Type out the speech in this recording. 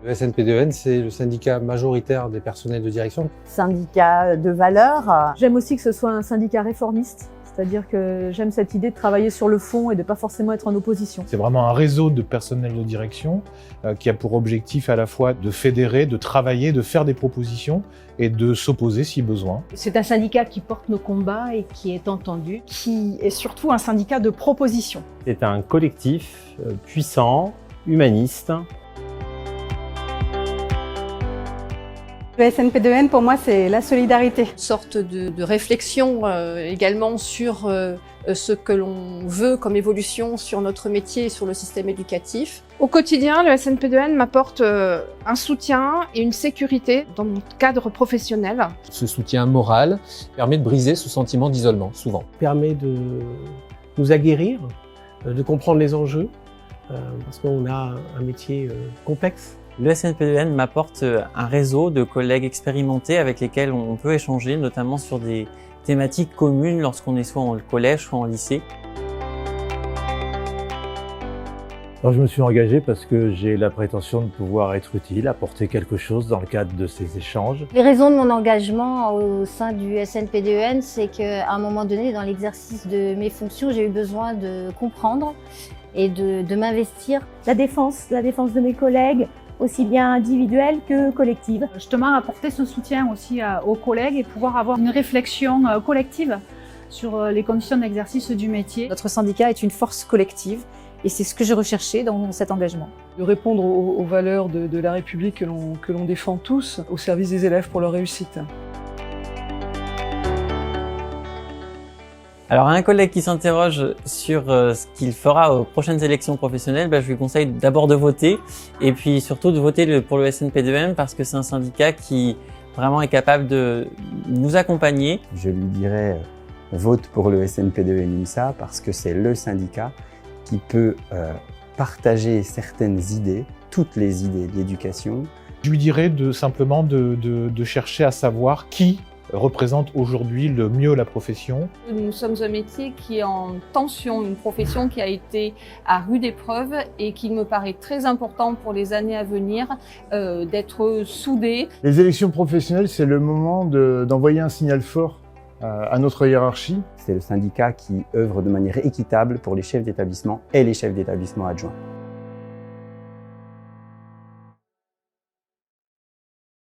Le SNPDEN, c'est le syndicat majoritaire des personnels de direction. Syndicat de valeurs. J'aime aussi que ce soit un syndicat réformiste, c'est-à-dire que j'aime cette idée de travailler sur le fond et de pas forcément être en opposition. C'est vraiment un réseau de personnel de direction qui a pour objectif à la fois de fédérer, de travailler, de faire des propositions et de s'opposer si besoin. C'est un syndicat qui porte nos combats et qui est entendu. Qui est surtout un syndicat de proposition. C'est un collectif puissant, humaniste. Le SNPDEN, pour moi, c'est la solidarité. Une sorte de réflexion également sur ce que l'on veut comme évolution sur notre métier et sur le système éducatif. Au quotidien, le SNPDEN m'apporte un soutien et une sécurité dans mon cadre professionnel. Ce soutien moral permet de briser ce sentiment d'isolement, souvent. Permet de nous aguerrir, de comprendre les enjeux, parce qu'on a un métier complexe. Le SNPDEN m'apporte un réseau de collègues expérimentés avec lesquels on peut échanger, notamment sur des thématiques communes lorsqu'on est soit en collège, soit en lycée. Alors je me suis engagé parce que j'ai la prétention de pouvoir être utile, apporter quelque chose dans le cadre de ces échanges. Les raisons de mon engagement au sein du SNPDEN, c'est qu'à un moment donné, dans l'exercice de mes fonctions, j'ai eu besoin de comprendre et de m'investir. La défense de mes collègues, aussi bien individuelle que collective. Justement, apporter ce soutien aussi aux collègues et pouvoir avoir une réflexion collective sur les conditions d'exercice du métier. Notre syndicat est une force collective et c'est ce que j'ai recherché dans cet engagement. De répondre aux valeurs de la République que l'on défend tous au service des élèves pour leur réussite. Alors, à un collègue qui s'interroge sur ce qu'il fera aux prochaines élections professionnelles, je lui conseille d'abord de voter et puis surtout de voter pour le SNPDEN parce que c'est un syndicat qui vraiment est capable de nous accompagner. Je lui dirais vote pour le SNPDEN UNSA parce que c'est le syndicat qui peut partager certaines idées, toutes les idées de l'éducation. Je lui dirais simplement de chercher à savoir qui représente aujourd'hui le mieux la profession. Nous sommes un métier qui est en tension, une profession qui a été à rude épreuve et qu'il me paraît très important pour les années à venir d'être soudés. Les élections professionnelles, c'est le moment d'envoyer un signal fort à notre hiérarchie. C'est le syndicat qui œuvre de manière équitable pour les chefs d'établissement et les chefs d'établissement adjoints.